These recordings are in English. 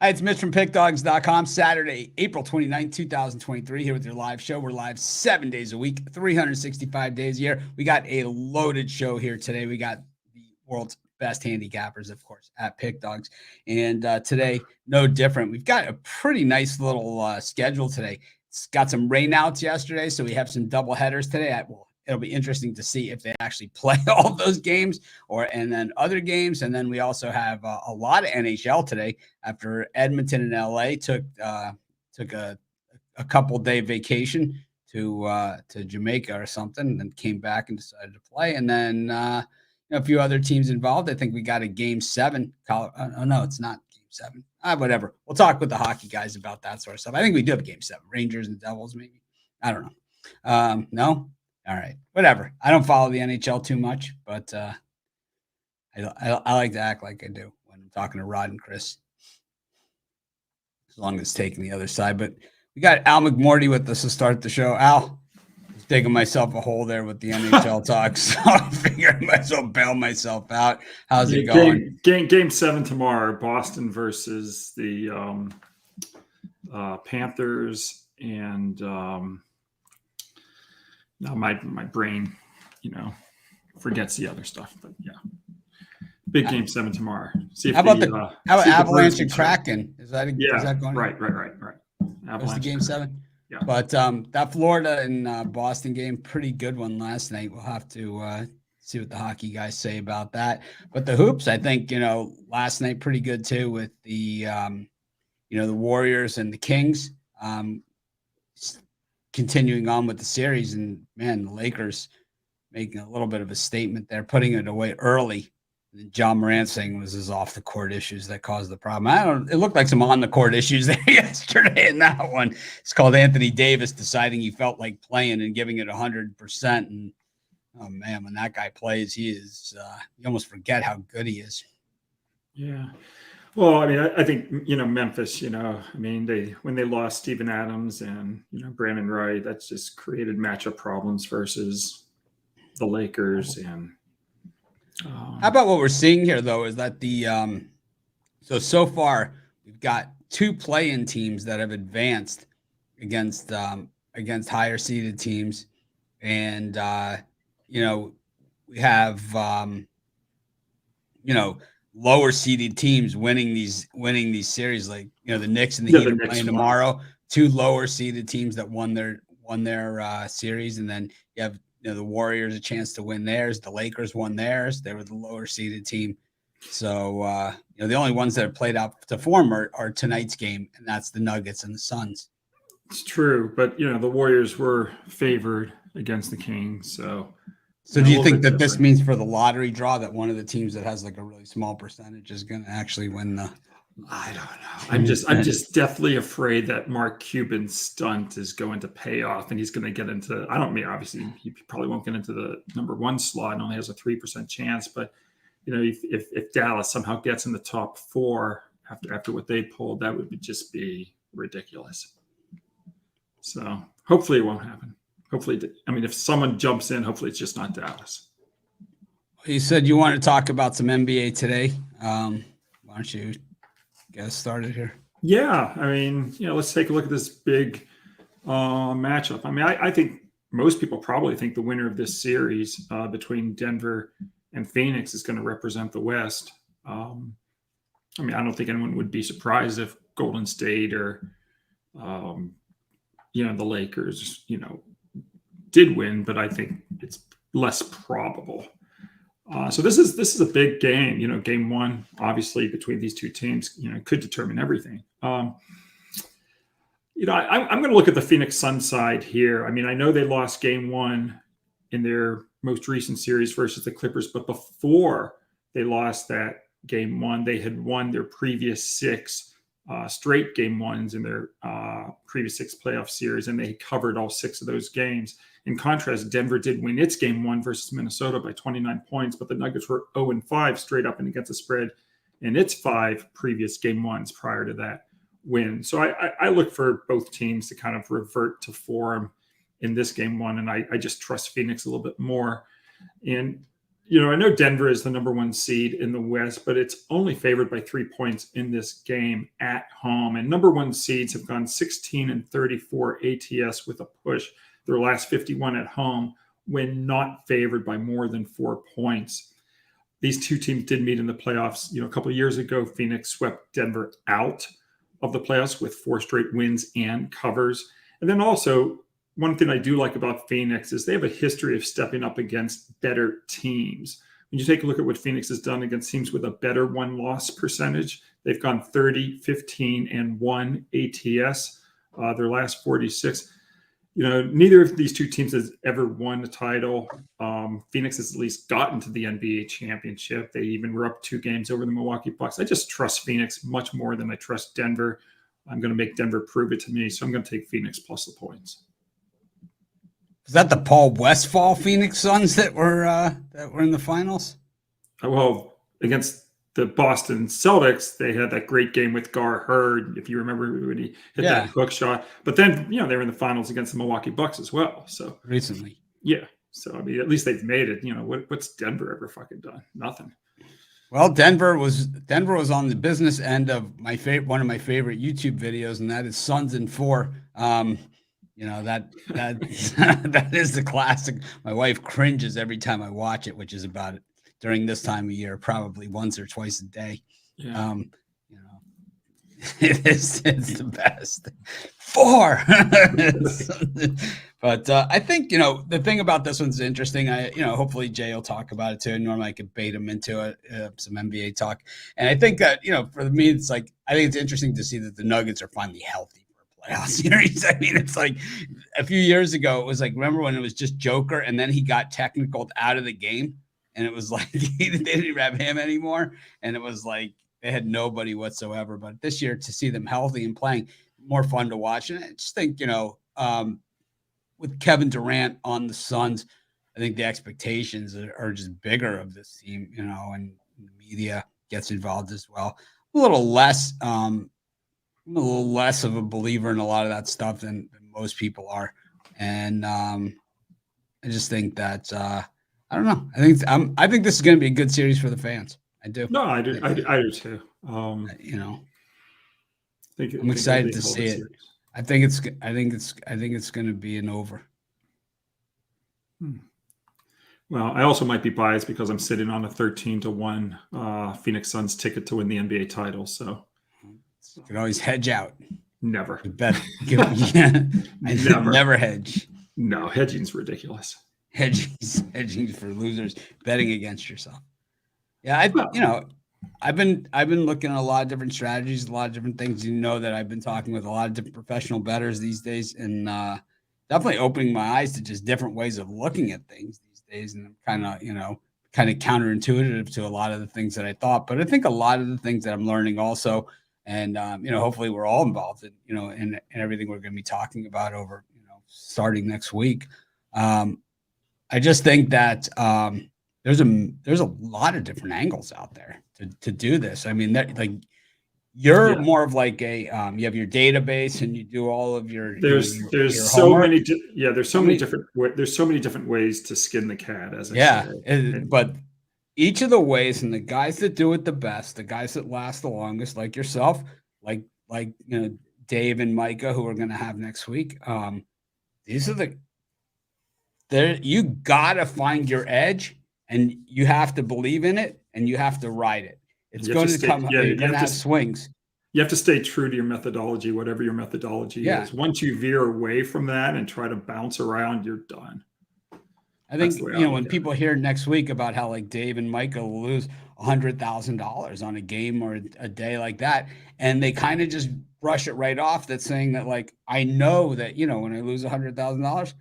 Hi, it's Mitch from PickDogs.com. Saturday, April 29th, 2023, here with your live show. We're live 7 days a week, 365 days a year. We got a loaded show here today. We got the world's best handicappers, of course, at PickDogs. And today, no different. We've got a pretty nice little schedule today. It's got some rainouts yesterday, so we have some double headers today. It'll be interesting to see if they actually play all of those games and then other games. And then we also have a lot of NHL today after Edmonton and LA took a couple day vacation to Jamaica or something, and then came back and decided to play. And then a few other teams involved. I think we got a game 7. Oh no, it's not game 7. Whatever. We'll talk with the hockey guys about that sort of stuff. I think we do have game 7. Rangers and Devils, maybe. I don't know. No. All right, whatever. I don't follow the NHL too much, but I like to act like I do when I'm talking to Rod and Chris, as long as it's taking the other side. But we got Al McMordie with us to start the show. Al, I was digging myself a hole there with the NHL talk, so I figured I might as well bail myself out. How's it going? Game 7 tomorrow, Boston versus the Panthers, and now my brain, forgets the other stuff. But yeah, big game 7 tomorrow. See if how about Avalanche and Kraken? Is that going? Right. Avalanche. Game 7. Yeah. But that Florida and Boston game, pretty good one last night. We'll have to see what the hockey guys say about that. But the hoops, I think, last night pretty good too with the the Warriors and the Kings. Continuing on with the series, and man, the Lakers making a little bit of a statement there, putting it away early. And John Morant saying it was his off the court issues that caused the problem. It looked like some on the court issues there yesterday in that one. It's called Anthony Davis deciding he felt like playing and giving it 100%. And oh man, when that guy plays, you almost forget how good he is. Yeah. Well, I mean, I think, Memphis, when they lost Steven Adams and, Brandon Wright, that's just created matchup problems versus the Lakers. And how about what we're seeing here, though, is that so far we've got 2 play-in teams that have advanced against higher seeded teams. And, we have, lower seeded teams winning these series, like the Knicks and the Heat are playing tomorrow. 2 lower seeded teams that won their series, and then you have the Warriors a chance to win theirs. The Lakers won theirs; they were the lower seeded team. So the only ones that have played out to form are tonight's game, and that's the Nuggets and the Suns. It's true, but the Warriors were favored against the Kings, so. So do you think that this means for the lottery draw that one of the teams that has like a really small percentage is going to actually win the? I don't know. I'm just definitely afraid that Mark Cuban's stunt is going to pay off, and he's going to get into. Obviously he probably won't get into the number 1 slot and only has a 3% chance. But if Dallas somehow gets in the top 4 after what they pulled, that would just be ridiculous. So hopefully it won't happen. Hopefully, if someone jumps in, hopefully it's just not Dallas. You said you want to talk about some NBA today. Why don't you get us started here? Yeah, let's take a look at this big matchup. I think most people probably think the winner of this series between Denver and Phoenix is going to represent the West. I don't think anyone would be surprised if Golden State or, the Lakers, did win, but I think it's less probable. So this is a big game. Game 1, obviously, between these 2 teams, could determine everything. I'm going to look at the Phoenix Suns side here. I know they lost game 1 in their most recent series versus the Clippers, but before they lost that game 1, they had won their previous 6 straight game 1s in their previous 6 playoff series, and they covered all 6 of those games. In contrast, Denver did win its game 1 versus Minnesota by 29 points, but the Nuggets were 0-5 straight up and against the spread in its 5 previous game 1s prior to that win. So I look for both teams to kind of revert to form in this game 1, and I just trust Phoenix a little bit more. And I know Denver is the number 1 seed in the West, but it's only favored by 3 points in this game at home. And number 1 seeds have gone 16-34 ATS with a push their last 51 at home when not favored by more than 4 points. These two teams did meet in the playoffs. A couple of years ago, Phoenix swept Denver out of the playoffs with 4 straight wins and covers. And then also, one thing I do like about Phoenix is they have a history of stepping up against better teams. When you take a look at what Phoenix has done against teams with a better win-loss percentage, they've gone 30, 15, and 1 ATS, their last 46. Neither of these two teams has ever won a title. Phoenix has at least gotten to the NBA championship. They even were up 2 games over the Milwaukee Bucks. I just trust Phoenix much more than I trust Denver. I'm going to make Denver prove it to me, so I'm going to take Phoenix plus the points. Is that the Paul Westphal Phoenix Suns that were in the finals? Well, against the Boston Celtics, they had that great game with Gar Hurd, if you remember when he hit that hook shot. But then, they were in the finals against the Milwaukee Bucks as well. So recently. Yeah. So, at least they've made it. What's Denver ever fucking done? Nothing. Well, Denver was on the business end of one of my favorite YouTube videos, and that is Suns in 4. That that is the classic. My wife cringes every time I watch it, which is about it during this time of year, probably once or twice a day. Yeah. It's the best. 4. But I think, the thing about this one's interesting. Hopefully Jay will talk about it too. Normally I could bait him into it, some NBA talk. And I think that, for me, it's like, I think it's interesting to see that the Nuggets are finally healthy for a playoff series. I mean, it's like a few years ago, it was like, remember when it was just Joker and then he got technicaled out of the game? And it was like, they didn't have him anymore. And it was like, they had nobody whatsoever. But this year, to see them healthy and playing, more fun to watch. And I just think, with Kevin Durant on the Suns, I think the expectations are just bigger of this team, and the media gets involved as well. I'm a little less of a believer in a lot of that stuff than most people are. And I just think that, I don't know. I think this is going to be a good series for the fans. I do. No, I do. I do too. I'm excited to see it. I think it's going to be an over. Well, I also might be biased because I'm sitting on a 13-1 Phoenix Suns ticket to win the NBA title. So you can always hedge out. Never. Never hedge. No, hedging's ridiculous. Hedging for losers, betting against yourself. Yeah, I've been looking at a lot of different strategies, a lot of different things. That I've been talking with a lot of different professional bettors these days, and definitely opening my eyes to just different ways of looking at things these days. And I'm kind of counterintuitive to a lot of the things that I thought, but I think a lot of the things that I'm learning also, and hopefully we're all involved in everything we're going to be talking about over starting next week. I just think that there's a lot of different angles out there to do this. I mean, that like you're more of like a you have your database and you do all of your there's so homework. There's so many different ways to skin the cat, as I say. But each of the ways, and the guys that do it the best, the guys that last the longest, like yourself, like Dave and Micah, who we're going to have next week. These are you gotta find your edge, and you have to believe in it, and you have to ride it. It's going to come. You're going to have swings. You have to stay true to your methodology, whatever your methodology is. Once you veer away from that and try to bounce around, you're done. I think when people hear next week about how like Dave and Micah will lose $100,000 on a game or a day like that, and they kind of just brush it right off. That's saying that like I know that when I lose $100,000.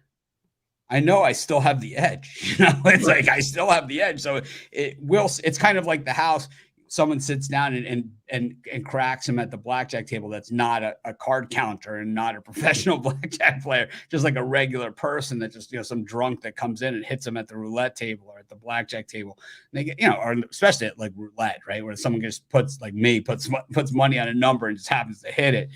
I know I still have the edge, it's like I still have the edge. So it's kind of like the house. Someone sits down and cracks him at the blackjack table. That's not a card counter and not a professional blackjack player, just like a regular person that just, some drunk that comes in and hits him at the roulette table or at the blackjack table. And they get, or especially at like roulette, right? Where someone just puts money on a number and just happens to hit it.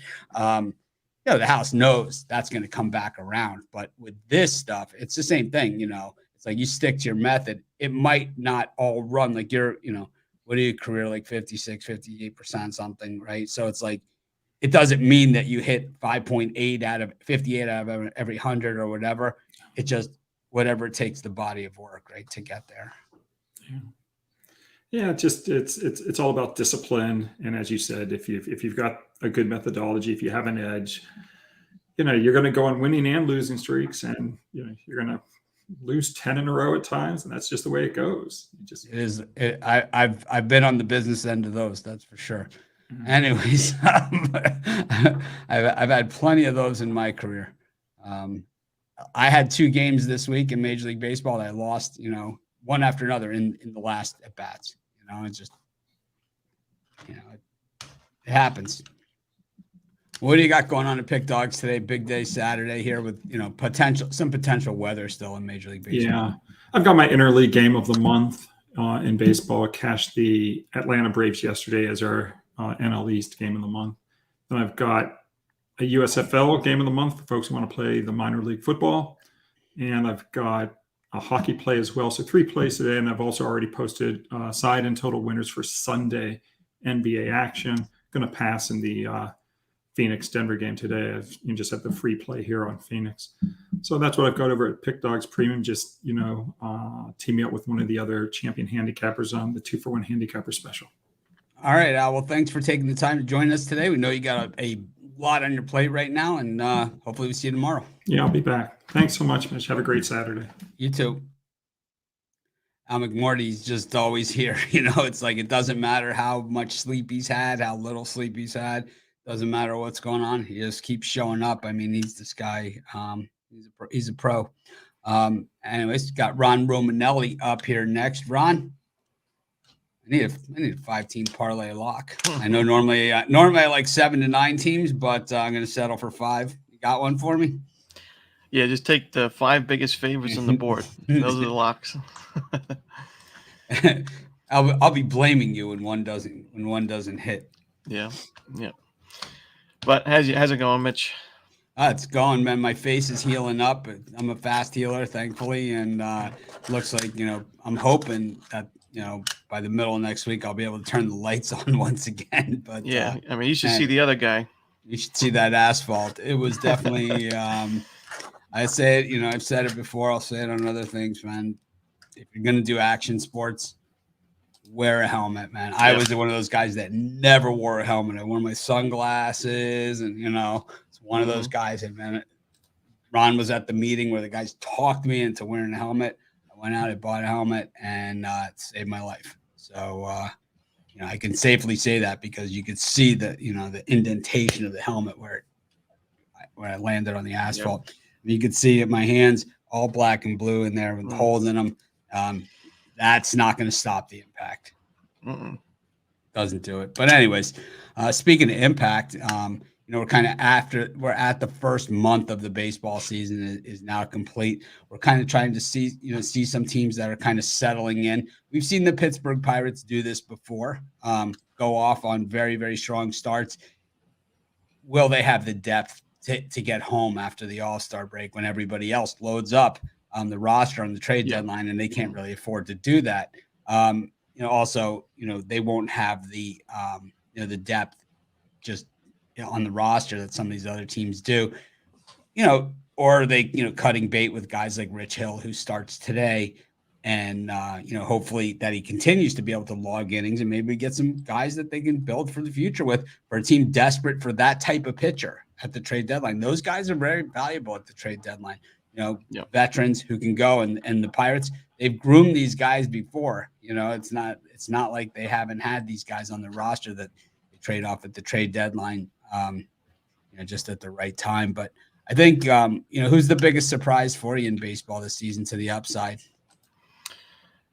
The house knows that's going to come back around. But with this stuff, it's the same thing. It's like you stick to your method. It might not all run like what are your career, like 56, 58% something, right? So it's like, it doesn't mean that you hit 5.8 out of 58 out of every 100 or whatever. It just whatever it takes the body of work, right, to get there. Yeah, it's all about discipline. And as you said, if you've got a good methodology, if you have an edge, you're going to go on winning and losing streaks, and you're going to lose 10 in a row at times, and that's just the way it goes. I've been on the business end of those, that's for sure. Anyways, I've had plenty of those in my career. I had 2 games this week in Major League Baseball that I lost, one after another in the last at bats. It's just, it happens. What do you got going on at Pick Dogs today? Big day Saturday here with some potential weather still in Major League Baseball. Yeah, I've got my interleague game of the month in baseball. I cashed the Atlanta Braves yesterday as our NL East game of the month. Then I've got a USFL game of the month for folks who want to play the minor league football, and I've got a hockey play as well. So 3 plays today, and I've also already posted side and total winners for Sunday NBA action. Going to pass in the Phoenix-Denver game today. You just have the free play here on Phoenix. So that's what I've got over at Pick Dogs Premium. Just, team me up with one of the other champion handicappers on the 2-for-1 handicapper special. All right, Al. Well, thanks for taking the time to join us today. We know you got a lot on your plate right now, and hopefully we see you tomorrow. Yeah, I'll be back. Thanks so much, Mitch. Have a great Saturday. You too. Al McMordie's just always here. It's like it doesn't matter how much sleep he's had, how little sleep he's had. Doesn't matter what's going on. He just keeps showing up. I mean, he's this guy. He's a pro. Anyways, got Ron Romanelli up here next. Ron, I need a 5-team parlay lock. I know normally I like 7 to 9 teams, but I'm going to settle for 5. You got one for me? Yeah, just take the 5 biggest favorites on the board. Those are the locks. I'll be blaming you when one doesn't hit. Yeah. But how's it going, Mitch? It's going, man. My face is healing up. I'm a fast healer, thankfully, and looks like I'm hoping that by the middle of next week I'll be able to turn the lights on once again. But yeah, I mean, you should see the other guy. You should see that asphalt. It was definitely. I say it. I've said it before. I'll say it on other things, man. If you're gonna do action sports, wear a helmet, man. I was one of those guys that never wore a helmet. I wore my sunglasses, and it's one of those guys. And man, Ron was at the meeting where the guys talked me into wearing a helmet. I went out, I bought a helmet, and it saved my life. So I can safely say that because you could see the indentation of the helmet where I landed on the asphalt. Yep. You could see it, my hands all black and blue in there with holes in them. That's not going to stop the impact. Doesn't do it. But anyways, speaking of impact, we're at the first month of the baseball season is now complete. We're kind of trying to see some teams that are kind of settling in. We've seen the Pittsburgh Pirates do this before, go off on very, very strong starts. Will they have the depth to get home after the All-Star break when everybody else loads up on the roster on the trade deadline, and they can't really afford to do that. Also, they won't have the depth just on the roster that some of these other teams do, or they, cutting bait with guys like Rich Hill, who starts today, and, hopefully that he continues to be able to log innings and maybe get some guys that they can build for the future with for a team desperate for that type of pitcher at the trade deadline. Those guys are very valuable at the trade deadline. Veterans who can go, and the Pirates, they've groomed these guys before. It's not like they haven't had these guys on the roster that they trade off at the trade deadline, just at the right time. But I think, who's the biggest surprise for you in baseball this season to the upside?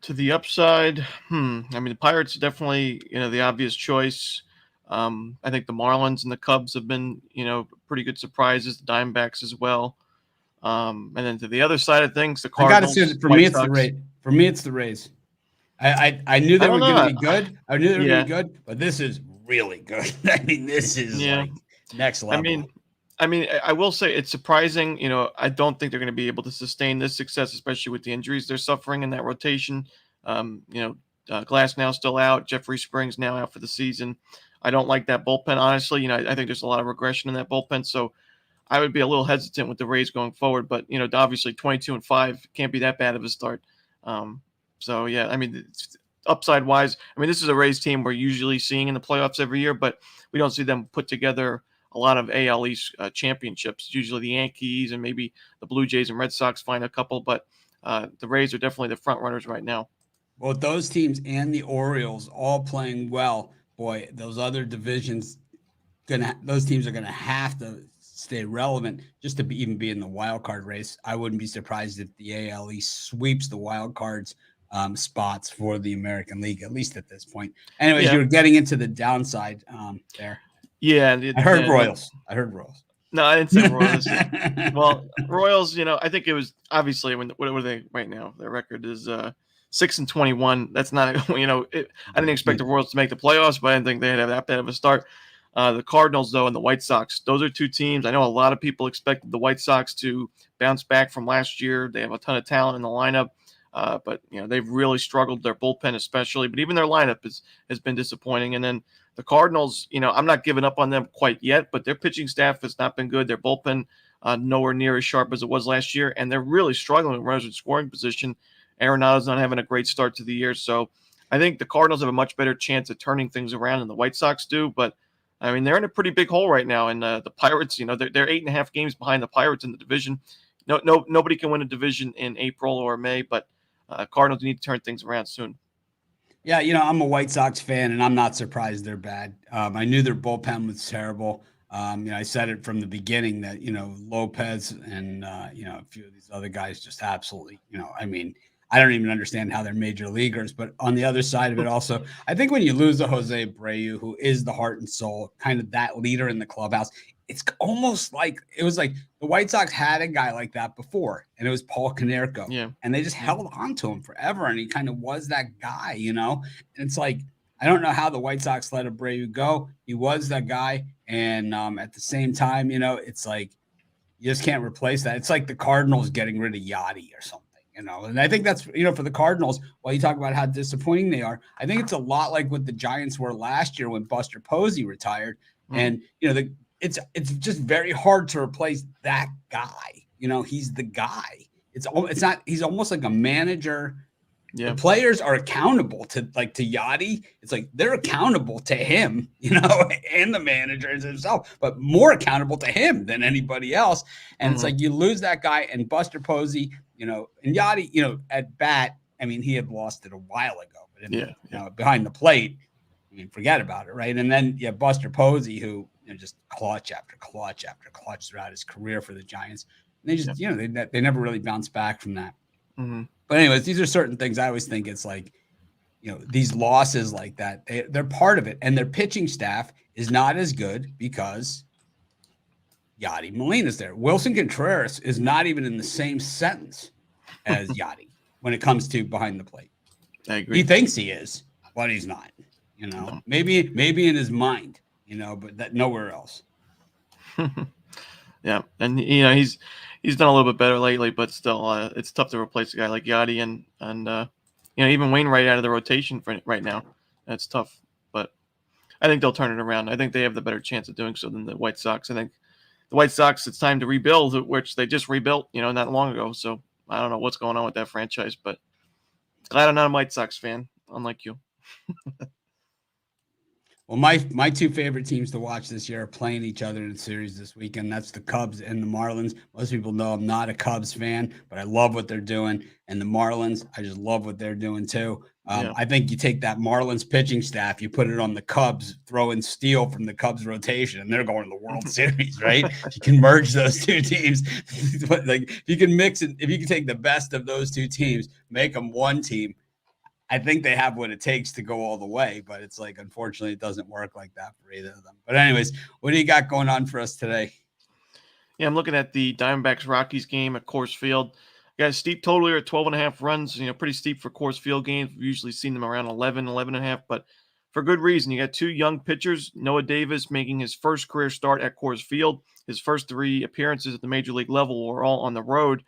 To the upside, I mean, the Pirates are definitely, the obvious choice. I think the Marlins and the Cubs have been, pretty good surprises. The Diamondbacks as well. And then to the other side of things, the Cardinals. I got to say, for me, it's the Rays. For me, it's the Rays. I knew they were going to be good. I knew they were going to be good, but this is really good. I mean, this is like next level. I mean, I mean, I will say it's surprising. I don't think they're going to be able to sustain this success, especially with the injuries they're suffering in that rotation. Glass now still out. Jeffrey Springs now out for the season. I don't like that bullpen, honestly. I think there's a lot of regression in that bullpen. So I would be a little hesitant with the Rays going forward. But, obviously 22-5 can't be that bad of a start. So, yeah, I mean, upside wise, I mean, this is a Rays team we're usually seeing in the playoffs every year, but we don't see them put together a lot of AL East championships. Usually the Yankees and maybe the Blue Jays and Red Sox find a couple, but the Rays are definitely the front runners right now. Well, those teams and the Orioles all playing well, boy, those other divisions those teams are gonna have to stay relevant just to even be in the wild card race. I wouldn't be surprised if the AL East sweeps the wild cards spots for the American League, at least at this point. Anyways, you were getting into the downside there. Yeah, I heard Royals. No, I didn't say Royals. Well, Royals, I think it was obviously what are they right now? Their record is 6-21. That's not, I didn't expect the Royals to make the playoffs, but I didn't think they'd have that bad of a start. The Cardinals, though, and the White Sox, those are two teams. I know a lot of people expected the White Sox to bounce back from last year. They have a ton of talent in the lineup, but they've really struggled, their bullpen especially. But even their lineup has been disappointing. And then the Cardinals, I'm not giving up on them quite yet, but their pitching staff has not been good. Their bullpen nowhere near as sharp as it was last year, and they're really struggling with runners in scoring position. Arenado's not having a great start to the year, so I think the Cardinals have a much better chance of turning things around than the White Sox do. But I mean, they're in a pretty big hole right now, and the Pirates, they're 8.5 games behind the Pirates in the division. Nobody can win a division in April or May, but Cardinals need to turn things around soon. Yeah, I'm a White Sox fan, and I'm not surprised they're bad. I knew their bullpen was terrible. I said it from the beginning that Lopez and a few of these other guys just absolutely, I mean, I don't even understand how they're major leaguers. But on the other side of it, also, I think when you lose a Jose Abreu, who is the heart and soul, kind of that leader in the clubhouse, it's almost like it was like the White Sox had a guy like that before, and it was Paul Konerko. Yeah. And they just held on to him forever, and he kind of was that guy, And it's like, I don't know how the White Sox let Abreu go. He was that guy. And at the same time, it's like you just can't replace that. It's like the Cardinals getting rid of Yachty or something, And I think that's, for the Cardinals, while you talk about how disappointing they are, I think it's a lot like what the Giants were last year when Buster Posey retired. And, it's just very hard to replace that guy. He's the guy. He's almost like a manager. Yeah. The players are accountable to Yachty. It's like they're accountable to him, and the manager himself, but more accountable to him than anybody else. And it's like you lose that guy, and Buster Posey, and Yachty, at bat, I mean, he had lost it a while ago, but behind the plate, I mean, forget about it, right? And then Buster Posey, who just clutch after clutch after clutch throughout his career for the Giants. And they just, they never really bounced back from that. Mm-hmm. But anyways, these are certain things I always think it's like, these losses like that, they're part of it. And their pitching staff is not as good because Yachty Molina's there. Wilson Contreras is not even in the same sentence as Yachty when it comes to behind the plate. I agree. He thinks he is, but he's not. Maybe in his mind, but that nowhere else. Yeah, and he's done a little bit better lately, but still, it's tough to replace a guy like Yachty and even Wainwright out of the rotation for right now. That's tough, but I think they'll turn it around. I think they have the better chance of doing so than the White Sox. I think the White Sox, it's time to rebuild, which they just rebuilt, not long ago. So I don't know what's going on with that franchise, but glad I'm not a White Sox fan, unlike you. Well, my two favorite teams to watch this year are playing each other in a series this weekend. That's the Cubs and the Marlins. Most people know I'm not a Cubs fan, but I love what they're doing. And the Marlins, I just love what they're doing too. I think you take that Marlins pitching staff, you put it on the Cubs, throw in Steele from the Cubs rotation, and they're going to the World Series, right? You can merge those two teams. Like you can mix it. If you can take the best of those two teams, make them one team. I think they have what it takes to go all the way, but it's like, unfortunately, it doesn't work like that for either of them. But anyways, what do you got going on for us today? Yeah, I'm looking at the Diamondbacks-Rockies game at Coors Field. Got a steep total here at 12.5 runs, pretty steep for Coors Field games. We've usually seen them around 11.5, but for good reason. You got two young pitchers, Noah Davis making his first career start at Coors Field. His first 3 appearances at the major league level were all on the road.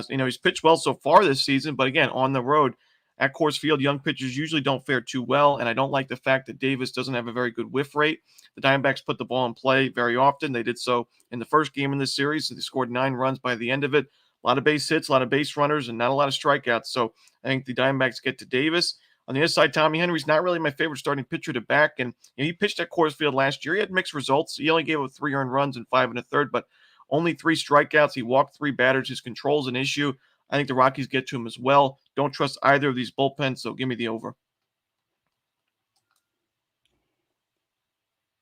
He's pitched well so far this season, but again, on the road at Coors Field, young pitchers usually don't fare too well, and I don't like the fact that Davis doesn't have a very good whiff rate. The Diamondbacks put the ball in play very often. They did so in the first game in this series. They scored 9 runs by the end of it. A lot of base hits, a lot of base runners, and not a lot of strikeouts. So I think the Diamondbacks get to Davis. On the other side, Tommy Henry's not really my favorite starting pitcher to back. And he pitched at Coors Field last year. He had mixed results. He only gave up 3 earned runs and 5 1/3, but only 3 strikeouts. He walked 3 batters. His control's an issue. I think the Rockies get to him as well. Don't trust either of these bullpens, so give me the over.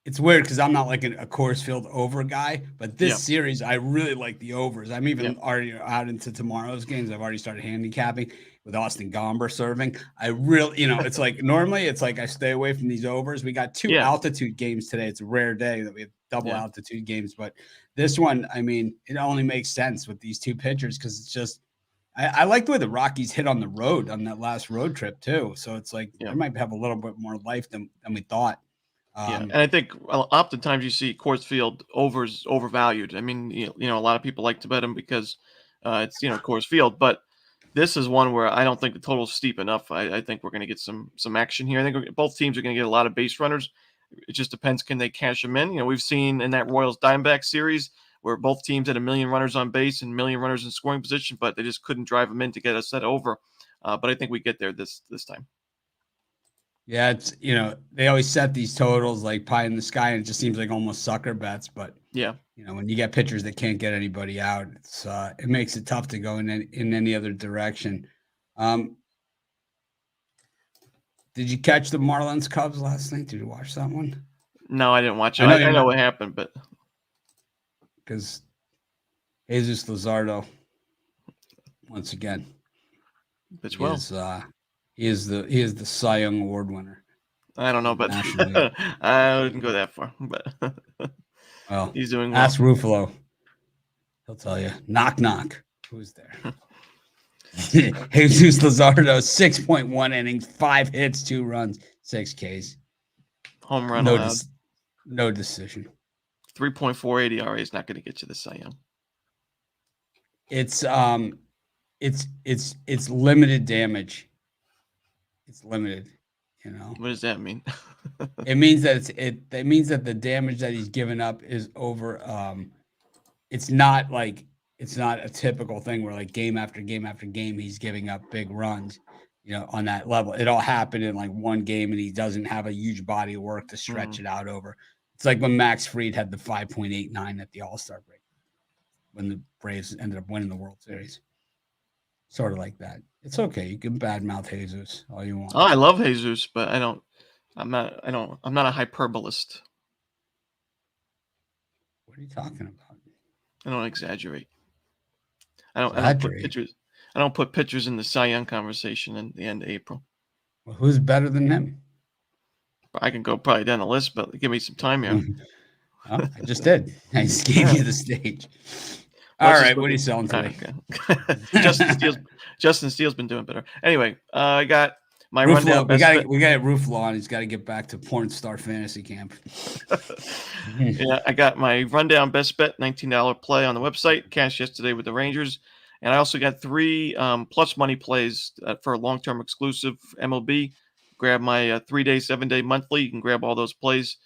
It's weird because I'm not like a Coors Field over guy, but this series I really like the overs. I'm even already out into tomorrow's games. I've already started handicapping with Austin Gomber serving. I really, it's like normally it's like I stay away from these overs. We got 2 altitude games today. It's a rare day that we have double altitude games, but this one, I mean, it only makes sense with these 2 pitchers because it's just I like the way the Rockies hit on the road on that last road trip too. So it's like they might have a little bit more life than we thought. And I think oftentimes you see Coors Field overs overvalued. I mean, a lot of people like to bet them because it's Coors Field, but this is one where I don't think the total is steep enough. I think we're going to get some action here. I think both teams are going to get a lot of base runners. It just depends, can they cash them in? We've seen in that Royals Diamondbacks series where both teams had 1 million runners on base and 1 million runners in scoring position, but they just couldn't drive them in to get a set over. But I think we get there this time. Yeah, it's they always set these totals like pie in the sky, and it just seems like almost sucker bets. But when you get pitchers that can't get anybody out, it makes it tough to go in any other direction. Did you catch the Marlins Cubs last night? Did you watch that one? No, I didn't watch it. I know what happened, but because Jesus Luzardo once again pitched well. He is the Cy Young Award winner. I don't know, but I wouldn't go that far. But well, he's doing well. Ask Ruffolo. He'll tell you. Knock, knock. Who's there? Jesus Luzardo, 6.1 innings, 5 hits, 2 runs, 6 Ks. Home run no decision. 3.48 ERA is not going to get you the Cy Young. It's limited damage. It's limited, What does that mean? It means that it means that the damage that he's given up is over. It's not a typical thing where like game after game after game he's giving up big runs, on that level. It all happened in like one game, and he doesn't have a huge body of work to stretch it out over. It's like when Max Fried had the 5.89 at the All-Star break when the Braves ended up winning the World Series. Sort of like that. It's okay. You can badmouth Jesus all you want. Oh, I love Jesus, but I'm not a hyperbolist. What are you talking about? I don't exaggerate. I don't put pitchers in the Cy Young conversation in the end of April. Well, who's better than him? I can go probably down the list, but give me some time here. I just did. I just gave you the stage. All right, what are you selling today? Okay. Justin Steele's been doing better. Anyway, I got my Ruffalo, rundown. We got Ruffalo on. He's got to get back to porn star fantasy camp. Yeah, I got my rundown best bet $19 play on the website. Cash yesterday with the Rangers, and I also got 3 plus money plays for a long-term exclusive MLB. Grab my 3-day, 7-day monthly. You can grab all those plays.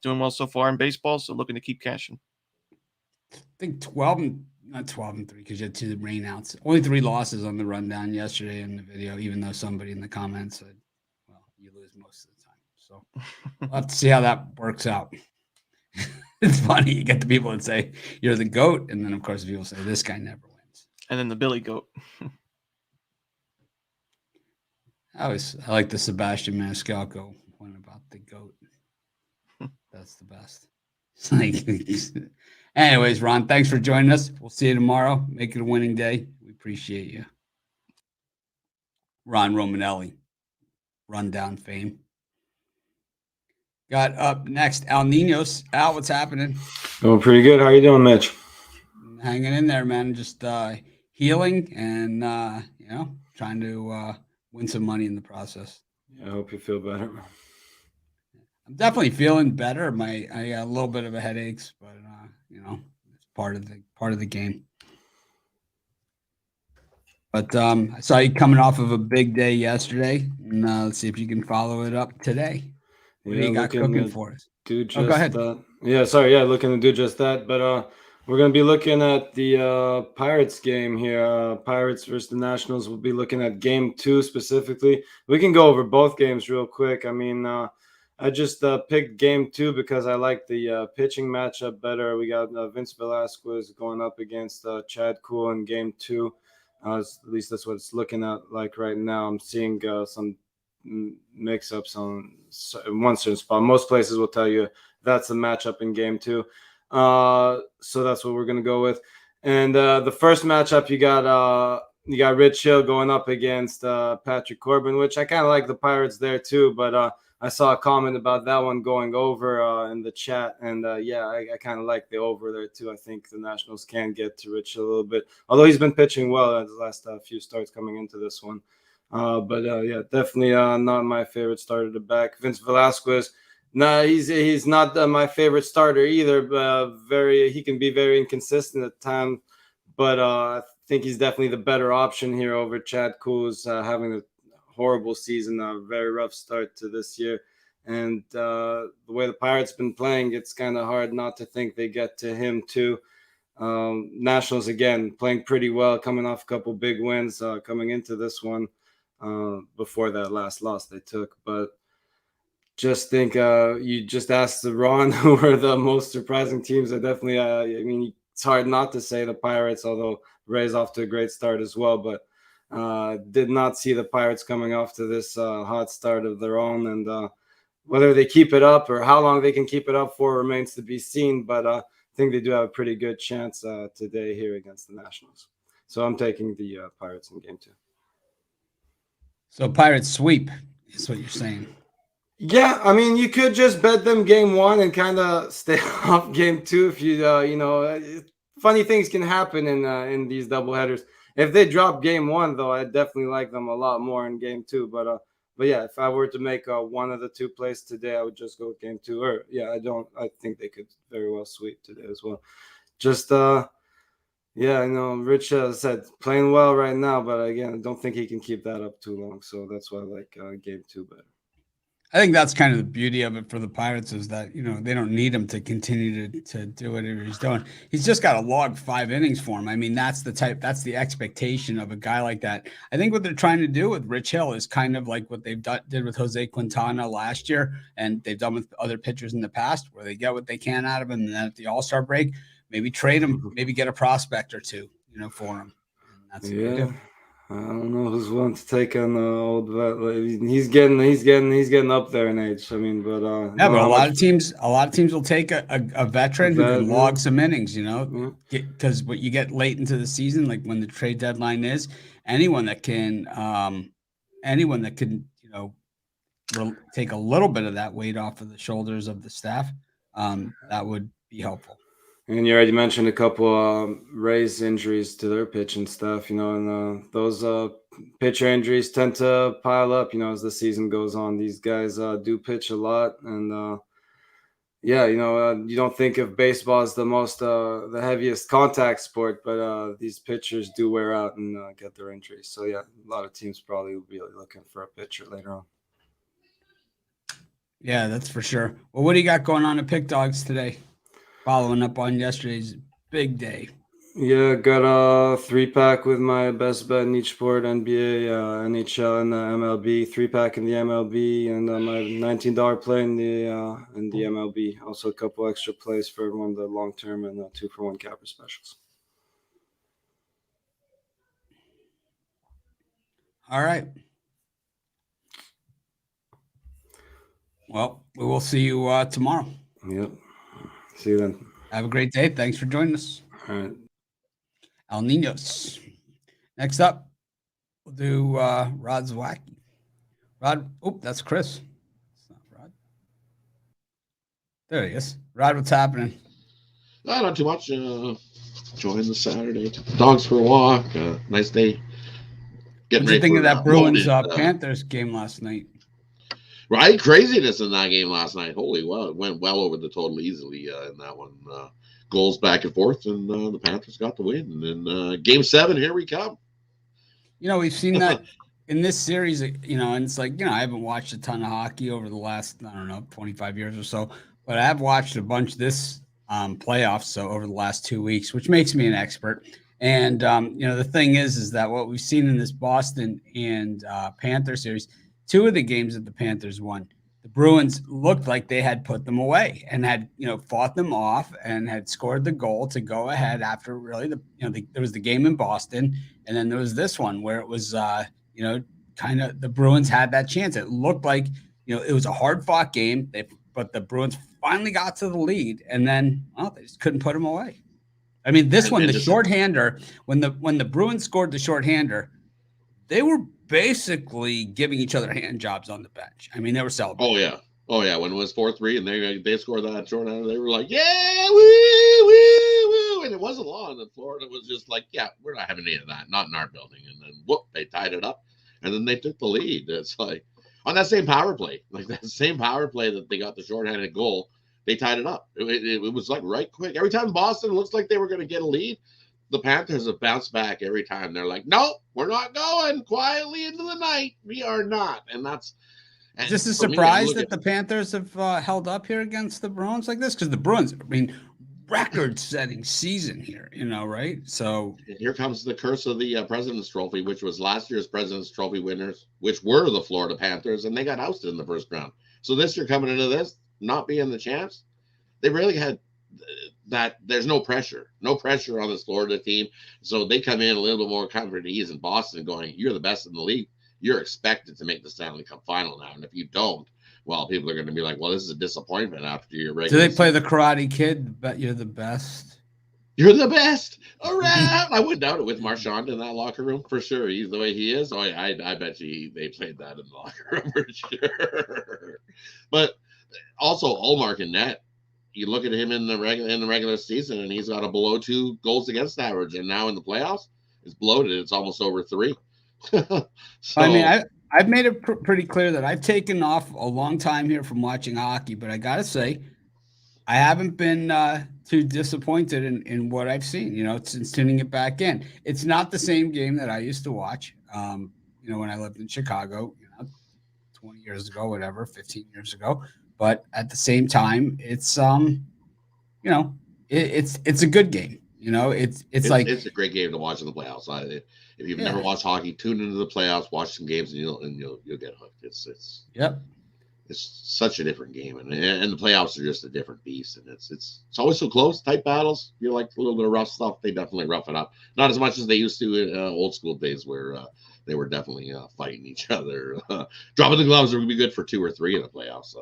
Doing well so far in baseball, so looking to keep cashing. I think not 12 and 3 because you had 2 rainouts. Only 3 losses on the rundown yesterday in the video, even though somebody in the comments said, well, you lose most of the time. So we'll have to see how that works out. It's funny. You get the people that say you're the GOAT, and then, of course, people say this guy never wins. And then the Billy Goat. I like the Sebastian Maniscalco one about the GOAT. That's the best. It's like, anyways, Ron, thanks for joining us. We'll see you tomorrow. Make it a winning day. We appreciate you. Ron Romanelli, Rundown fame. Got up next, Al Ninos. Al, what's happening? Doing pretty good. How you doing, Mitch? Hanging in there, man. Just healing and, trying to win some money in the process. Yeah, I hope you feel better. I'm definitely feeling better. I got a little bit of a headaches, but it's part of the game. But I saw you coming off of a big day yesterday, and let's see if you can follow it up today. What do you got cooking for us? Do just go ahead. Looking to do just that. But we're going to be looking at the Pirates game here. Pirates versus the Nationals. We'll be looking at Game 2 specifically. We can go over both games real quick. I mean, I just picked Game 2 because I like the pitching matchup better. We got Vince Velasquez going up against Chad Kuhl in Game 2. At least that's what it's looking at like right now. I'm seeing some mix-ups on one certain spot. Most places will tell you that's the matchup in Game 2. So that's what we're going to go with. And the first matchup, you got Rich Hill going up against Patrick Corbin, which I kind of like the Pirates there too. But I saw a comment about that one going over in the chat. And I kind of like the over there too. I think the Nationals can get to Rich Hill a little bit, although he's been pitching well the last few starts coming into this one. But definitely not my favorite starter to back. Vince Velasquez. No, he's not my favorite starter either. He can be very inconsistent at times, but I think he's definitely the better option here over Chad Kuhl, who's having a horrible season, a very rough start to this year. And the way the Pirates been playing, it's kind of hard not to think they get to him too. Nationals again playing pretty well, coming off a couple big wins coming into this one before that last loss they took, but. Just think you just asked Ron who are the most surprising teams. Are definitely, it's hard not to say the Pirates, although Ray's off to a great start as well. But did not see the Pirates coming off to this hot start of their own. And whether they keep it up or how long they can keep it up for remains to be seen. But I think they do have a pretty good chance today here against the Nationals. So I'm taking the Pirates in Game 2. So Pirates sweep is what you're saying. Yeah, I mean, you could just bet them Game 1 and kind of stay off Game 2 if you, funny things can happen in these doubleheaders. If they drop Game 1, though, I definitely like them a lot more in Game 2. But yeah, if I were to make one of the two plays today, I would just go with Game 2. I think they could very well sweep today as well. Just, I know Rich said playing well right now, but again, I don't think he can keep that up too long. So that's why I like Game 2 better. I think that's kind of the beauty of it for the Pirates is that, they don't need him to continue to do whatever he's doing. He's just got to log 5 innings for him. I mean, that's the expectation of a guy like that. I think what they're trying to do with Rich Hill is kind of like what they've did with Jose Quintana last year, and they've done with other pitchers in the past, where they get what they can out of him, and then at the All-Star break, maybe trade him, maybe get a prospect or two, for him. And that's what they do. I don't know who's willing to take on the old vet. He's getting up there in age. I mean, but but a lot of teams will take a veteran who can log some innings. Because what you get late into the season, like when the trade deadline is, anyone that can take a little bit of that weight off of the shoulders of the staff, that would be helpful. And you already mentioned a couple Rays injuries to their pitching staff, and those pitcher injuries tend to pile up, as the season goes on. These guys do pitch a lot, and you don't think of baseball as the heaviest contact sport, but these pitchers do wear out and get their injuries. So yeah, a lot of teams probably will be looking for a pitcher later on. Yeah, that's for sure. Well, what do you got going on at Pick Dogs today? Following up on yesterday's big day. Yeah, got a 3-pack with my best bet in each sport, NBA, NHL, and the MLB. 3-pack in the MLB, and my $19 play in the MLB. Also a couple extra plays for one of the long-term and 2-for-1 capper specials. All right. Well, we will see you tomorrow. Yep. See you then. Have a great day. Thanks for joining us. All right. El Ninos. Next up, we'll do Rod Zawacky. Rod, that's Chris. It's not Rod. There he is. Rod, what's happening? Not too much. Enjoying the Saturday. Dogs for a walk. Nice day. What did you think of that Bruins Panthers game last night? Right? Craziness in that game last night. Holy well, it went well over the total easily in that one. Goals back and forth, and the Panthers got the win. And game 7, here we come. We've seen that in this series, and it's like, I haven't watched a ton of hockey over the last, I don't know, 25 years or so, but I have watched a bunch this playoffs, so over the last 2 weeks, which makes me an expert. And, the thing is that what we've seen in this Boston and Panther series, 2 of the games that the Panthers won, the Bruins looked like they had put them away and had, fought them off and had scored the goal to go ahead after really there was the game in Boston. And then there was this one where it was, kind of the Bruins had that chance. It looked like, it was a hard fought game, but the Bruins finally got to the lead, and then, they just couldn't put them away. I mean, this one, the shorthander, when the Bruins scored the shorthander, they were basically giving each other hand jobs on the bench. I mean, they were celebrating. Oh yeah. When it was 4-3 and they scored that shorthander, they were like, yeah, woo, woo, woo. And it wasn't long. And Florida was just like, yeah, we're not having any of that, not in our building. And then whoop, they tied it up, and then they took the lead. It's like on that same power play, that they got the shorthanded goal, they tied it up. It was like right quick. Every time Boston looks like they were going to get a lead, the Panthers have bounced back every time. They're like, no, we're not going quietly into the night. We are not. And that's just a surprise that the Panthers have held up here against the Bruins like this, because the Bruins, I mean, record-setting season here, right? So here comes the curse of the President's Trophy, which was last year's President's Trophy winners, which were the Florida Panthers, and they got ousted in the first round. So this year coming into this, not being the chance, they really had that. There's no pressure on this Florida team. So they come in a little bit more comfort and ease in Boston going, you're the best in the league. You're expected to make the Stanley Cup final now. And if you don't, well, people are going to be like, well, this is a disappointment after your regular season. Do they play the Karate Kid, but you're the best? You're the best around. I wouldn't doubt it with Marchand in that locker room for sure. He's the way he is. Oh, yeah, I bet you they played that in the locker room for sure. But also Ullmark in net. You look at him in the regular season, and he's got a below 2 goals against average, and now in the playoffs, it's bloated. It's almost over 3. So, I mean, I've made it pretty clear that I've taken off a long time here from watching hockey, but I gotta say, I haven't been too disappointed in what I've seen. Since tuning it back in. It's not the same game that I used to watch. When I lived in Chicago, 20 years ago, whatever, 15 years ago. But at the same time, it's it's a good game. It's like it's a great game to watch in the playoffs. If you've never watched hockey, tune into the playoffs, watch some games, and you'll get hooked. It's such a different game, and the playoffs are just a different beast, and it's always so close, tight battles. You like a little bit of rough stuff. They definitely rough it up, not as much as they used to in old school days where they were definitely fighting each other. Dropping the gloves would be good for 2 or 3 in the playoffs.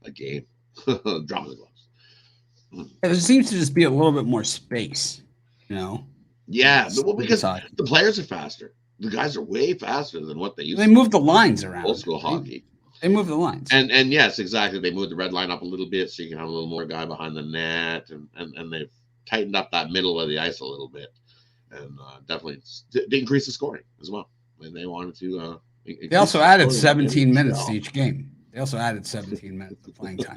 A game, dropping the gloves. There seems to just be a little bit more space, Yeah, because the players are faster. The guys are way faster than what they used to. They move the lines around. Old school hockey. They move the lines. And yes, exactly. They moved the red line up a little bit so you can have a little more guy behind the net. And they've tightened up that middle of the ice a little bit. And definitely to increase the scoring as well. And they wanted to. They also added 17 minutes to each game. They also added 17 minutes of playing time.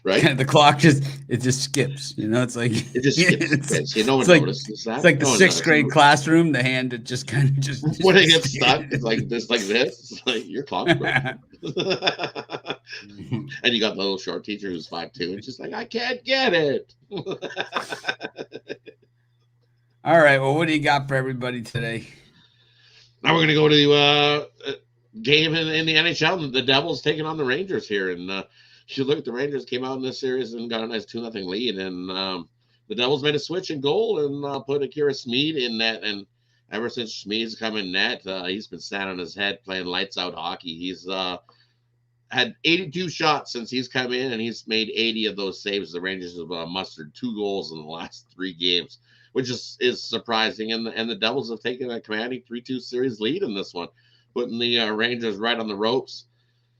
Right? The clock just skips. It's like it just skips. It's like the 6th grade classroom. The hand it just kind of just when it gets stuck, it's like this. It's like your clock's broken. And you got the little short teacher who's 5'2" and she's like, I can't get it. All right. Well, what do you got for everybody today? Now we're going to go to game in the NHL. The Devils taking on the Rangers here. And you look at the Rangers came out in this series and got a nice 2-0 lead. And the Devils made a switch in goal and put Akira Smeed in net. And ever since Smeed's come in net, he's been standing on his head playing lights out hockey. He's had 82 shots since he's come in, and he's made 80 of those saves. The Rangers have mustered 2 goals in the last 3 games, which is surprising. And the Devils have taken a commanding 3-2 series lead in this one, putting the Rangers right on the ropes.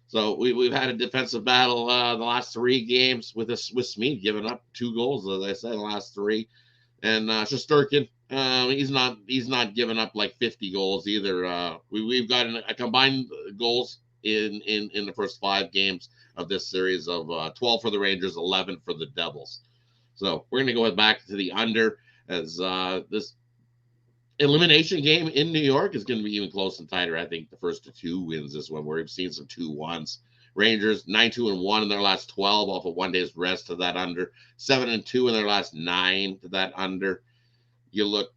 So we've had a defensive battle the last 3 games with Smeed giving up 2 goals, as I said, the last 3. And Shesterkin He's not giving up like 50 goals either. We've got a combined goals in the first 5 games of this series of 12 for the Rangers, 11 for the Devils. So we're going to go back to the under, as this elimination game in New York is going to be even close and tighter. I think the first 2 wins this one, where we've seen some 2-1s. Rangers 9-2-1 in their last 12 off of 1 day's rest to that under. 7-2 in their last 9 to that under. You look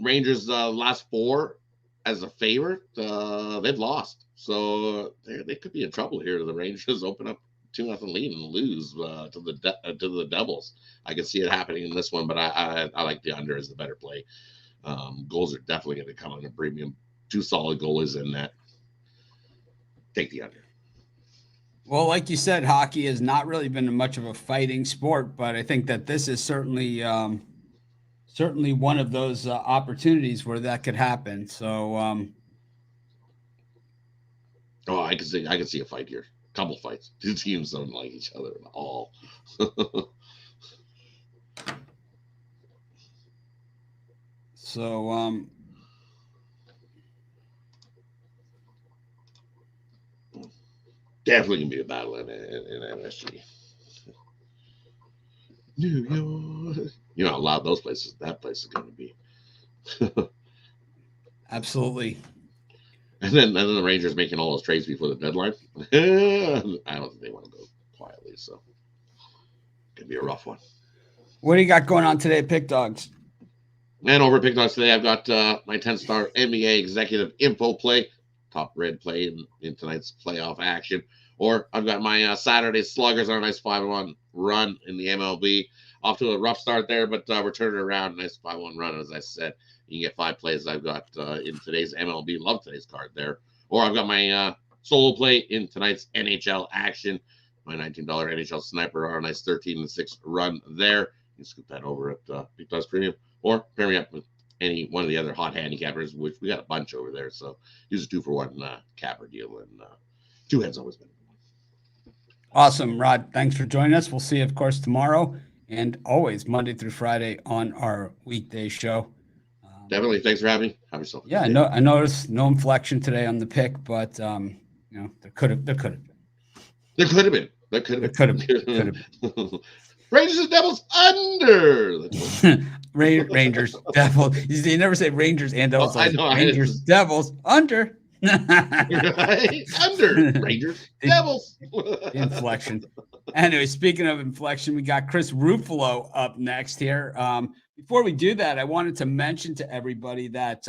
Rangers last 4 as a favorite, they've lost, so they could be in trouble here. The Rangers open up 2-0 lead and lose to the Devils. I can see it happening in this one, but I like the under as the better play. Goals are definitely going to come on a premium. 2 solid goalies in that. Take the under. Well, like you said, hockey has not really been much of a fighting sport, but I think that this is certainly one of those opportunities where that could happen. So, I can see a fight here. Couple fights. 2 teams don't like each other at all. so Definitely gonna be a battle in MSG. New York. You know how loud that place is gonna be. absolutely. And then the Rangers making all those trades before the deadline. I don't think they want to go quietly, so it could be a rough one. What do you got going on today at Pick Dogs? And over at Pick Dogs today, I've got my 10-star NBA executive info play, top red play in tonight's playoff action. Or I've got my Saturday Sluggers on a nice 5-1 run in the MLB. Off to a rough start there, but we're turning around. Nice 5-1 run, as I said. You can get 5 plays I've got in today's MLB. Love today's card there. Or I've got my solo play in tonight's NHL action. My $19 NHL Sniper on a nice 13-6 run there. You can scoop that over at Big Dogs Premium. Or pair me up with any one of the other hot handicappers, which we got a bunch over there. So use a 2-for-1 capper deal, and 2 heads always better. Awesome, Rod. Thanks for joining us. We'll see you, of course, tomorrow and always Monday through Friday on our weekday show. Definitely. Thanks for having me. Have yourself. Yeah, I noticed no inflection today on the pick, but there could have been. Rangers and Devils under. Rangers, Devils. You never say Rangers and Devils. I know. Rangers, Devils under. Under Rangers, Devils. Inflection. Anyway, speaking of inflection, we got Chris Ruffolo up next here. Before we do that, I wanted to mention to everybody that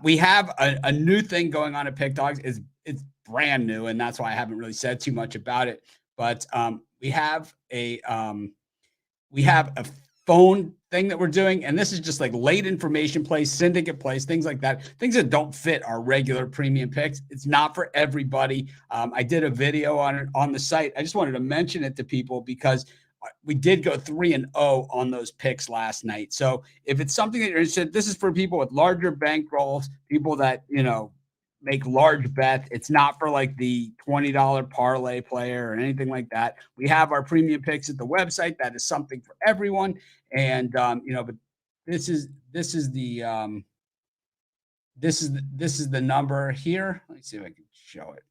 we have a new thing going on at Pick Dogs. It's brand new, and that's why I haven't really said too much about it. But we have a phone thing that we're doing, and this is just like late information plays, syndicate plays, things like that, things that don't fit our regular premium picks. It's not for everybody. I did a video on it on the site. I just wanted to mention it to people because we did go 3-0 on those picks last night. So if it's something that you're interested, this is for people with larger bankrolls, people that make large bets. It's not for like the $20 parlay player or anything like that. We have our premium picks at the website. That is something for everyone. And but this is the number here. Let me see if I can show it.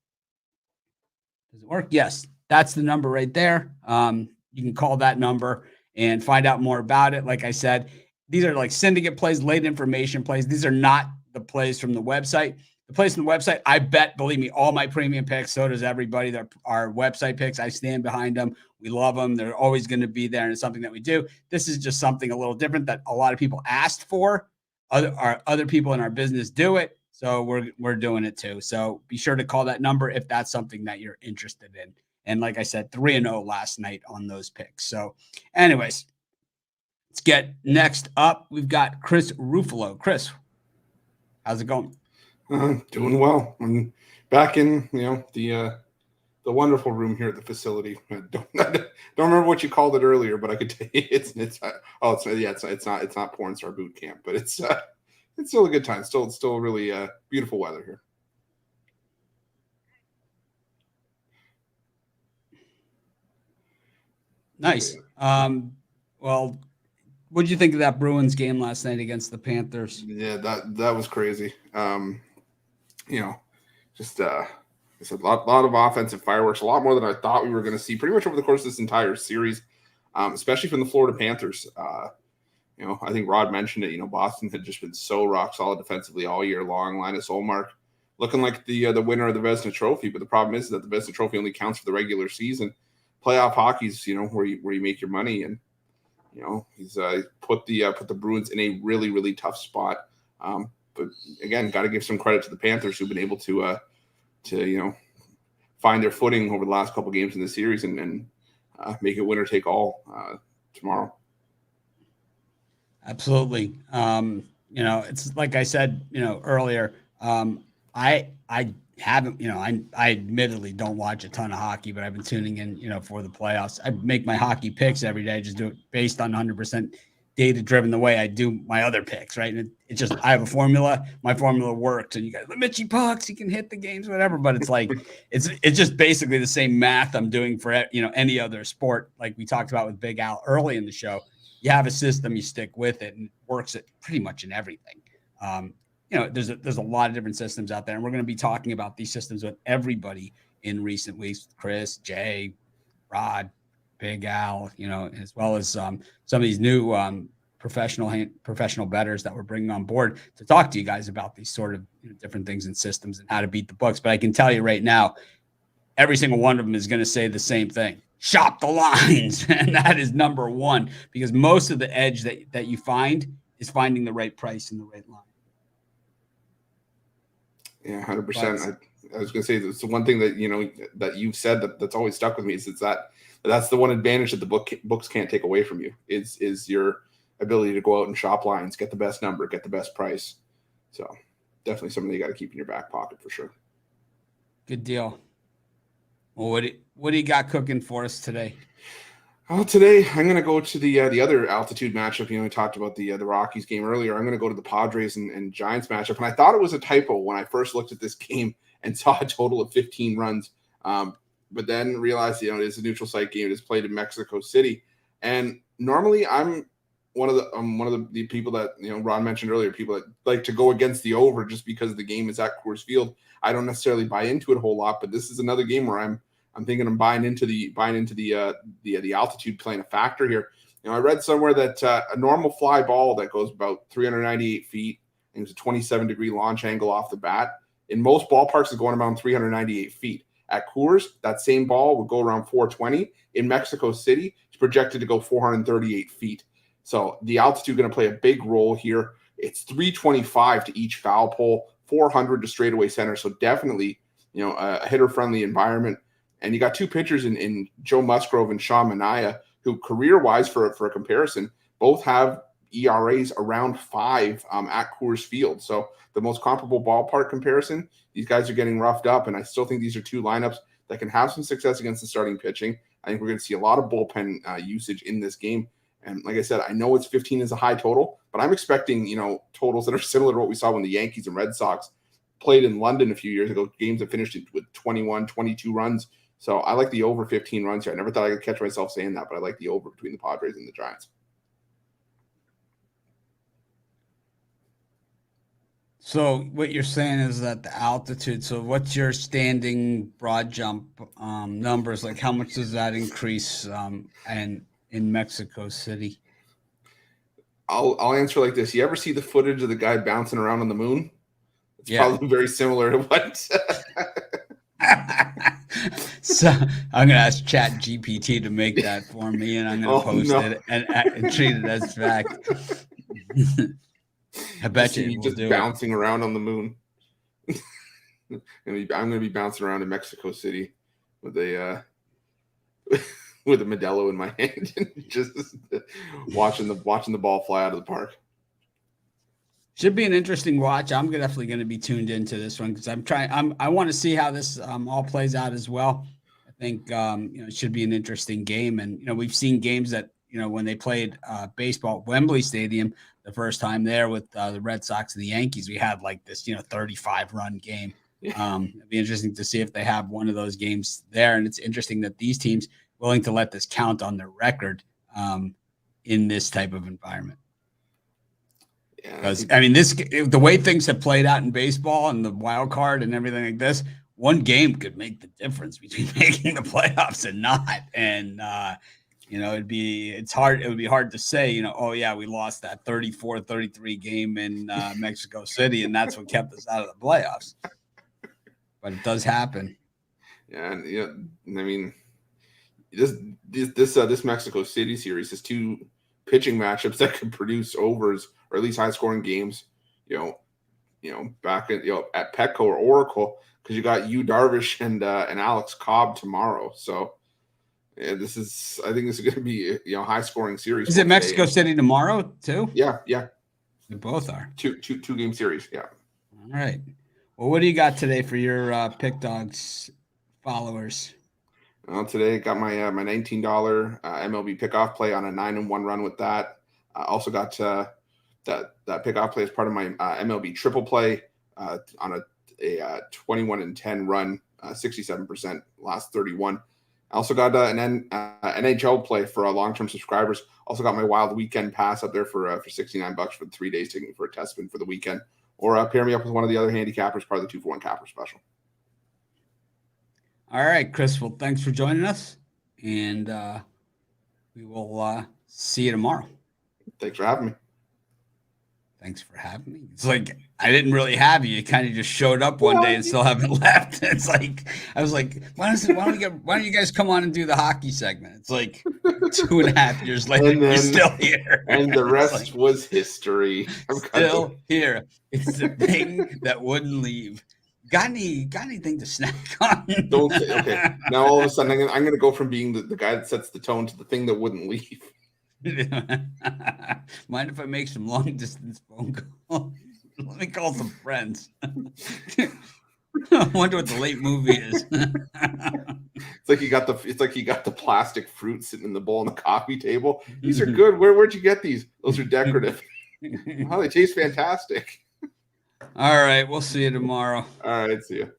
Does it work? Yes, that's the number right there. You can call that number and find out more about it. Like I said, these are like syndicate plays, late information plays. These are not the plays from the website. The place on the website, I bet, believe me, all my premium picks, so does everybody. They're our website picks. I stand behind them. We love them. They're always going to be there, and it's something that we do. This is just something a little different that a lot of people asked for. Other people in our business do it, so we're doing it too. So be sure to call that number if that's something that you're interested in. And like I said, 3-0 last night on those picks. So anyways, let's get next up. We've got Chris Ruffolo. Chris, how's it going? Doing well. I'm back in, the wonderful room here at the facility. I don't remember what you called it earlier, but I could tell you it's not porn star boot camp, but it's still a good time. Still really beautiful weather here. Nice. Well, What'd you think of that Bruins game last night against the Panthers? Yeah, that was crazy. Just it's a lot of offensive fireworks, a lot more than I thought we were going to see pretty much over the course of this entire series, especially from the Florida Panthers. I think Rod mentioned it. Boston had just been so rock solid defensively all year long. Linus Ullmark looking like the winner of the Vezina Trophy, but the problem is that the Vezina Trophy only counts for the regular season. Playoff hockey's where you make your money, and he's put the Bruins in a really, really tough spot. But again, got to give some credit to the Panthers who've been able to find their footing over the last couple games in the series and make it winner take all tomorrow. Absolutely. It's like I said, earlier. I haven't, I admittedly don't watch a ton of hockey, but I've been tuning in, for the playoffs. I make my hockey picks every day. I just do it based on 100% data driven the way I do my other picks. Right. And it just, I have a formula, my formula works, and you got the Mitchie Pucks, you can hit the games, whatever, but it's like, it's just basically the same math I'm doing for, any other sport. Like we talked about with Big Al early in the show, you have a system, you stick with it, and it works at pretty much in everything. There's a lot of different systems out there, and we're going to be talking about these systems with everybody in recent weeks. Chris, Jay, Rod, Big Al, as well as some of these new professional bettors that we're bringing on board to talk to you guys about these sort of different things and systems and how to beat the books. But I can tell you right now, every single one of them is going to say the same thing: shop the lines, and that is number one, because most of the edge that you find is finding the right price and the right line. Yeah, 100%. I was going to say that's the one thing that that you've said that's always stuck with me is that's the one advantage that the books can't take away from you is your ability to go out and shop lines, get the best number, get the best price. So definitely something you got to keep in your back pocket for sure. Good deal. Well, what do you got cooking for us today? Well, today I'm going to go to the other altitude matchup. We talked about the Rockies game earlier. I'm going to go to the Padres and Giants matchup. And I thought it was a typo when I first looked at this game and saw a total of 15 runs. But then realized, it is a neutral site game. It is played in Mexico City. And normally I'm one of the people that, Ron mentioned earlier, people that like to go against the over just because the game is at Coors Field. I don't necessarily buy into it a whole lot, but this is another game where I'm thinking I'm buying into the altitude playing a factor here. I read somewhere that a normal fly ball that goes about 398 feet and it's a 27-degree launch angle off the bat, in most ballparks is going around 398 feet. At Coors, that same ball would go around 420. In Mexico City, it's projected to go 438 feet. So the altitude going to play a big role here. It's 325 to each foul pole, 400 to straightaway center. So definitely, a hitter-friendly environment. And you got two pitchers in Joe Musgrove and Sean Manaea, who career-wise, for a comparison, both have ERAs around 5 at Coors Field. So the most comparable ballpark comparison, these guys are getting roughed up, and I still think these are two lineups that can have some success against the starting pitching. I think we're going to see a lot of bullpen usage in this game. And like I said, I know it's 15 is a high total, but I'm expecting, totals that are similar to what we saw when the Yankees and Red Sox played in London a few years ago, games that finished with 21, 22 runs. So I like the over 15 runs here. I never thought I could catch myself saying that, but I like the over between the Padres and the Giants. So what you're saying is that the altitude, so what's your standing broad jump numbers? Like how much does that increase and in Mexico City? I'll answer like this. You ever see the footage of the guy bouncing around on the moon? It's probably very similar to what So I'm gonna ask Chat GPT to make that for me, and I'm gonna post it and treat it as fact. I bet you just bouncing around on the moon. I'm gonna be bouncing around in Mexico City with a with a Modelo in my hand and just watching the ball fly out of the park. Should be an interesting watch. I'm definitely going to be tuned into this one because I want to see how this all plays out as well. I think it should be an interesting game, and we've seen games that when they played baseball at Wembley Stadium the first time there with the Red Sox and the Yankees, we had like this 35-run game. It'd be interesting to see if they have one of those games there, and it's interesting that these teams willing to let this count on their record. in this type of environment. Yeah, Because the way things have played out in baseball and the wild card and everything like this, one game could make the difference between making the playoffs and not. And it would be hard to say, oh yeah, we lost that 34-33 game in Mexico City, and that's what kept us out of the playoffs. But it does happen. Yeah, and I mean, this Mexico City series is two pitching matchups that could produce overs or at least high scoring games. Back at Petco or Oracle, because you got Yu Darvish and Alex Cobb tomorrow. So yeah, I think this is going to be high scoring series. Is it Mexico City tomorrow too? Yeah. They both are Two game series. Yeah. All right. Well, what do you got today for your Pick Dogs followers? Well, today I got my $19 MLB pickoff play on a 9-1 run with that. I also got that pickoff play as part of my MLB triple play on a 21-10 run, 67% last 31. I also got an NHL play for long-term subscribers. Also got my wild weekend pass up there for $69 for the 3 days, taking for a test spin for the weekend. Or pair me up with one of the other handicappers, part of the 2-for-1 capper special. All right, Chris. Well, thanks for joining us, and we will see you tomorrow. Thanks for having me. Thanks for having me. It's like I didn't really have you. You kind of just showed up one day and still haven't left. It's like I was like, why don't you guys come on and do the hockey segment? It's like 2.5 years later, you're still here. And the rest was history. I'm still here. It's the thing that wouldn't leave. Got anything to snack on? Don't say, okay. Now all of a sudden I'm gonna go from being the guy that sets the tone to the thing that wouldn't leave. Mind if I make some long distance phone calls? Let me call some friends. I wonder what the late movie is. It's like you got the plastic fruit sitting in the bowl on the coffee table. These are good. Where'd you get these? Those are decorative. Oh, they taste fantastic. All right, we'll see you tomorrow. All right, see you.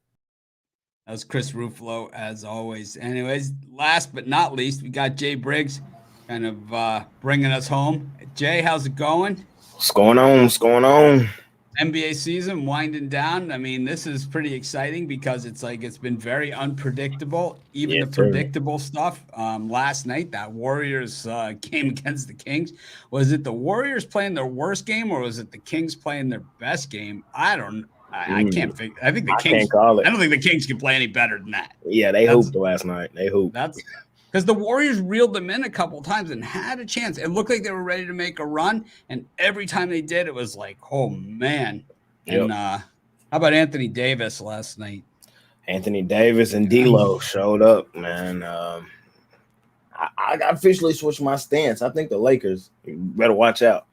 That was Chris Ruffolo, as always. Anyways, last but not least, we got Jay Briggs kind of bringing us home. Jay, how's it going? What's going on? NBA season winding down. I mean, this is pretty exciting because it's been very unpredictable, even the predictable stuff. Last night, that Warriors game against the Kings, was it the Warriors playing their worst game or was it the Kings playing their best game? I don't know. I can't figure. I think the Kings. Can't call it. I don't think the Kings can play any better than that. Yeah, they hooped last night. They hooped. That's because the Warriors reeled them in a couple times and had a chance. It looked like they were ready to make a run, and every time they did, it was like, oh man. And how about Anthony Davis last night? Anthony Davis and D'Lo showed up, man. I officially switched my stance. I think the Lakers better watch out.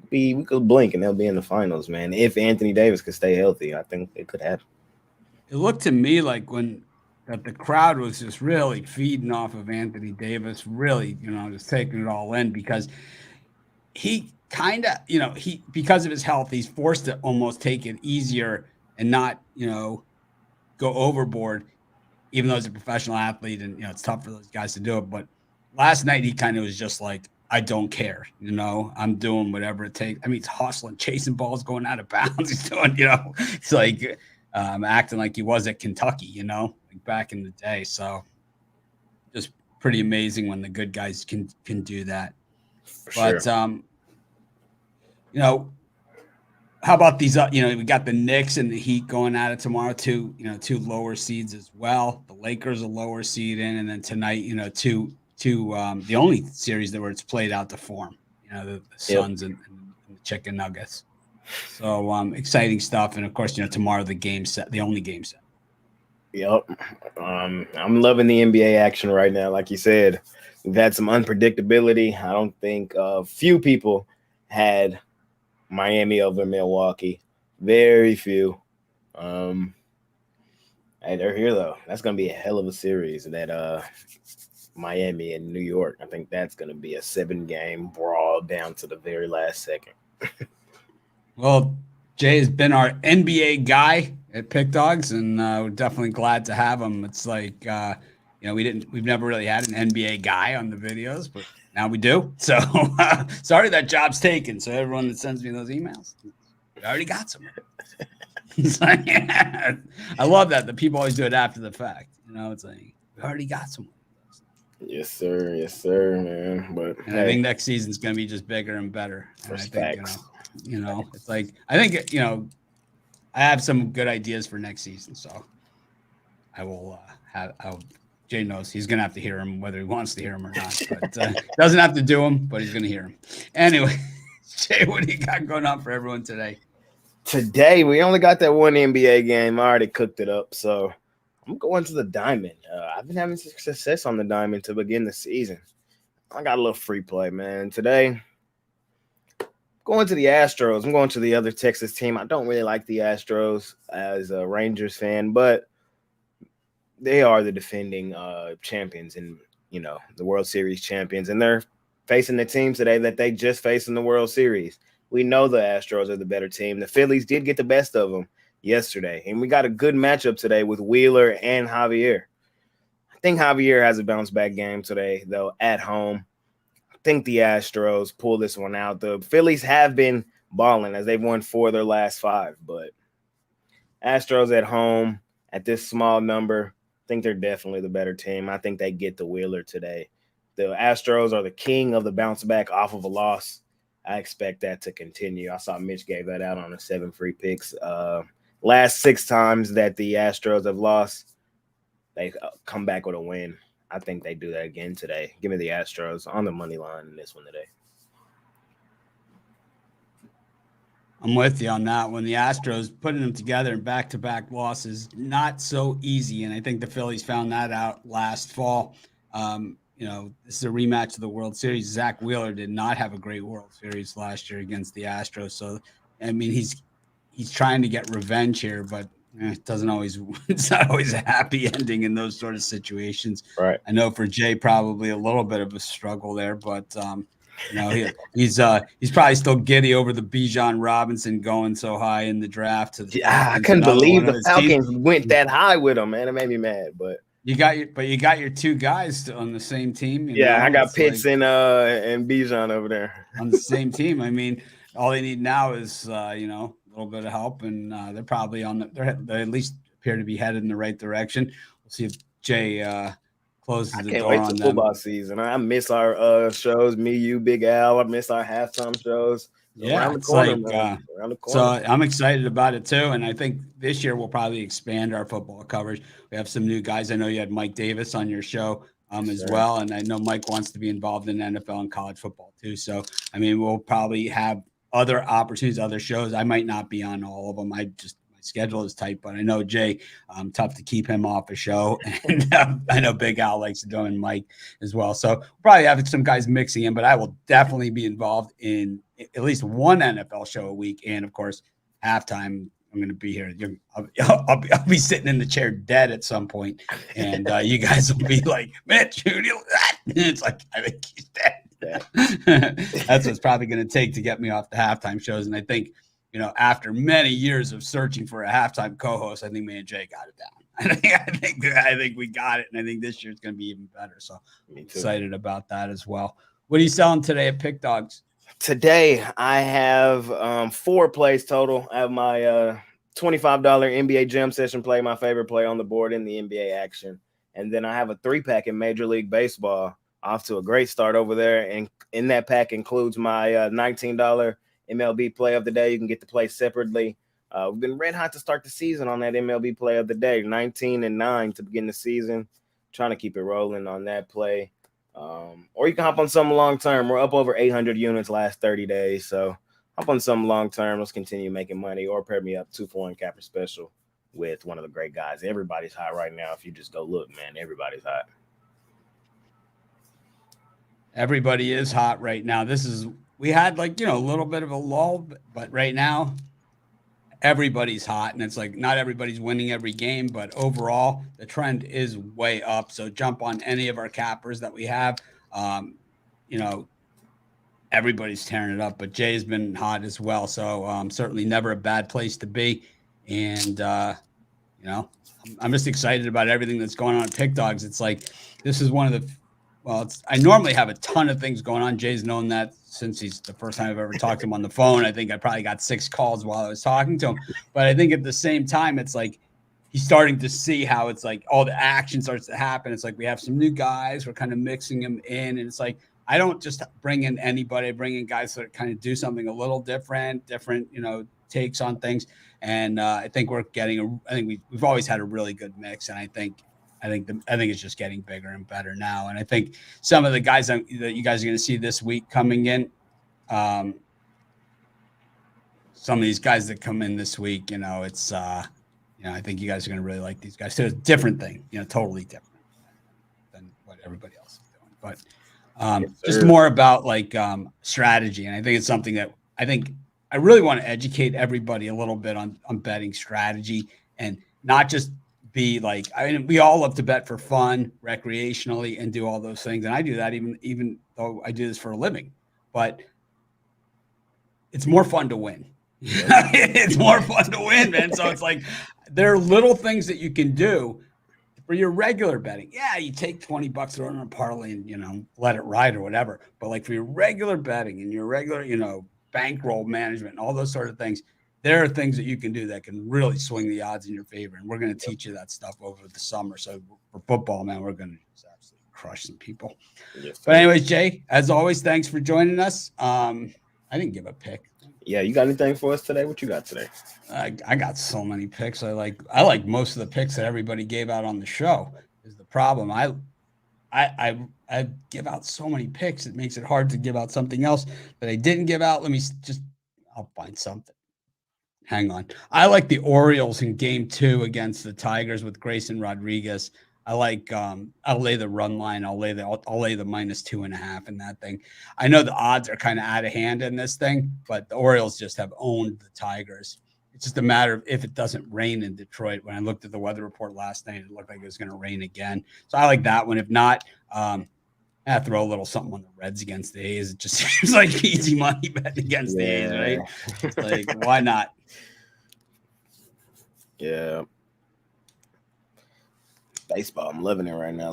We could blink and they'll be in the finals, man. If Anthony Davis could stay healthy, I think it could happen. It looked to me like that the crowd was just really feeding off of Anthony Davis, really, just taking it all in because he kind of, because of his health, he's forced to almost take it easier and not, go overboard, even though he's a professional athlete and, it's tough for those guys to do it. But last night he kind of was just like, I don't care, I'm doing whatever it takes. I mean, he's hustling, chasing balls, going out of bounds. He's doing, it's like acting like he was at Kentucky, like back in the day. So just pretty amazing when the good guys can do that. But, how about these, we got the Knicks and the Heat going at it tomorrow, two lower seeds as well. The Lakers a lower seed in, and then tonight, the only series where it's played out to form, the Suns and the Chicken Nuggets. So exciting stuff. And of course, tomorrow the only game set. Yep. I'm loving the NBA action right now. Like you said, we've had some unpredictability. I don't think few people had Miami over Milwaukee. Very few. Hey, they're here though. That's gonna be a hell of a series. That Miami and New York. I think that's gonna be a 7-game brawl down to the very last second. Well, Jay has been our NBA guy at Pick Dogs, and we're definitely glad to have him. It's like we've never really had an NBA guy on the videos, but Now we do. So sorry that job's taken. So everyone that sends me those emails, we already got some. It's like, yeah. I love that. The people always do it after the fact. You know, it's like we already got some. Yes, sir. Yes, sir, man. But and I think next season's going to be just bigger and better. And I think, facts. It's like I think I have some good ideas for next season. So I will Jay knows he's going to have to hear him whether he wants to hear him or not. But doesn't have to do him, but he's going to hear him anyway. Jay, what do you got going on for everyone today? Today we only got that one NBA game. I already cooked it up, so I'm going to the Diamond. I've been having success on the Diamond to begin the season. I got a little free play, man. Today, going to the Astros. I'm going to the other Texas team. I don't really like the Astros as a Rangers fan, but they are the defending champions and, the World Series champions. And they're facing the team today that they just faced in the World Series. We know the Astros are the better team. The Phillies did get the best of them yesterday. And we got a good matchup today with Wheeler and Javier. I think Javier has a bounce-back game today, though, at home. I think the Astros pull this one out. The Phillies have been balling as they've won 4 of their last 5. But Astros at home at this small number, I think they're definitely the better team. I think they get the Wheeler today. The Astros are the king of the bounce-back off of a loss. I expect that to continue. I saw Mitch gave that out on the 7 free picks. Last 6 times that the Astros have lost, they come back with a win. I think they do that again today. Give me the Astros on the money line in this one today. I'm with you on that one. The Astros putting them together in back-to-back losses, not so easy. And I think the Phillies found that out last fall. This is a rematch of the World Series. Zach Wheeler did not have a great World Series last year against the Astros. So, I mean, he's trying to get revenge here, but it's not always a happy ending in those sort of situations. Right. I know for Jay, probably a little bit of a struggle there, but he's probably still giddy over the Bijan Robinson going so high in the draft. I couldn't believe the Falcons went that high with him, man. It made me mad, but. You got your 2 guys on the same team. I got Pitts and Bijan over there on the same team. I mean, all they need now is a little bit of help, and they're probably they at least appear to be headed in the right direction. We'll see if Jay closes the door on them. I can't wait till football season. I miss our shows. Me, you, Big Al. I miss our halftime shows. Around the corner, so I'm excited about it too. And I think this year we'll probably expand our football coverage. We have some new guys. I know you had Mike Davis on your show as well. And I know Mike wants to be involved in NFL and college football too. So, I mean, we'll probably have other opportunities, other shows. I might not be on all of them. My schedule is tight, but I know Jay, tough to keep him off a show. And I know Big Al likes to do, and Mike as well. So we'll probably have some guys mixing in, but I will definitely be involved in at least one NFL show a week. And of course, halftime, I'm going to be here. I'll be sitting in the chair dead at some point, and you guys will be like, Mitch, who do you and it's like, I think he's dead. That's what's probably going to take to get me off the halftime shows. And I think, after many years of searching for a halftime co-host, I think me and Jay got it down. I think we got it, and I think this year's going to be even better. So I'm excited about that as well. What are you selling today at Pick Dogs? Today I have 4 plays total. I have my $25 NBA Jam Session play, my favorite play on the board in the NBA action, and then I have a 3-pack in Major League Baseball. Off to a great start over there, and in that pack includes my $19 MLB play of the day. You can get the play separately. We've been red hot to start the season on that MLB play of the day, 19-9 to begin the season. Trying to keep it rolling on that play. Or you can hop on something long term. We're up over 800 units last 30 days. So hop on something long term. Let's continue making money, or pair me up 2-for-1 capper special with one of the great guys. Everybody's hot right now. If you just go look, man, everybody's hot. Everybody is hot right now. We had a little bit of a lull, but right now everybody's hot, and it's like not everybody's winning every game, but overall the trend is way up. So jump on any of our cappers that we have. Everybody's tearing it up, but Jay's been hot as well. So certainly never a bad place to be. And, I'm just excited about everything that's going on at Pick Dogs. It's like, this is one of the Well, I normally have a ton of things going on. Jay's known that since he's the first time I've ever talked to him on the phone. I think I probably got 6 calls while I was talking to him. But I think at the same time, it's like he's starting to see how it's like all the action starts to happen. It's like we have some new guys. We're kind of mixing them in. And it's like I don't just bring in anybody. I bring in guys that kind of do something a little different, takes on things. And I think we're getting we've always had a really good mix. And I think it's just getting bigger and better now. And I think some of the guys that you guys are going to see this week coming in, some of these guys that come in this week, it's, I think you guys are going to really like these guys. So it's a different thing, totally different than what everybody else is doing. But just more about like strategy. And I think it's something that I really want to educate everybody a little bit on betting strategy and not just be like, we all love to bet for fun, recreationally, and do all those things. And I do that even though I do this for a living, but it's more fun to win. It's more fun to win, man. So it's like, there are little things that you can do for your regular betting. Yeah, you take $20 throw it on a parlay and, let it ride or whatever. But like for your regular betting and your regular, bankroll management and all those sort of things, there are things that you can do that can really swing the odds in your favor. And we're going to teach you that stuff over the summer. So for football, man, we're going to just absolutely crush some people. Yes, but anyways, Jay, as always, thanks for joining us. I didn't give a pick. Yeah, you got anything for us today? What you got today? I got so many picks. I like most of the picks that everybody gave out on the show is the problem. I give out so many picks. It makes it hard to give out something else that I didn't give out. I'll find something. Hang on. I like the Orioles in game 2 against the Tigers with Grayson Rodriguez. I like, I'll lay the run line. I'll lay the -2.5 in that thing. I know the odds are kind of out of hand in this thing, but the Orioles just have owned the Tigers. It's just a matter of if it doesn't rain in Detroit. When I looked at the weather report last night, it looked like it was going to rain again. So I like that one. If not, I throw a little something on the Reds against the A's. It just seems like easy money betting against the A's, right? It's like, why not? Yeah. Baseball, I'm loving it right now.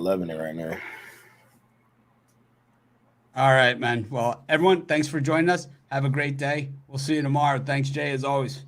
All right, man. Well, everyone, thanks for joining us. Have a great day. We'll see you tomorrow. Thanks, Jay, as always.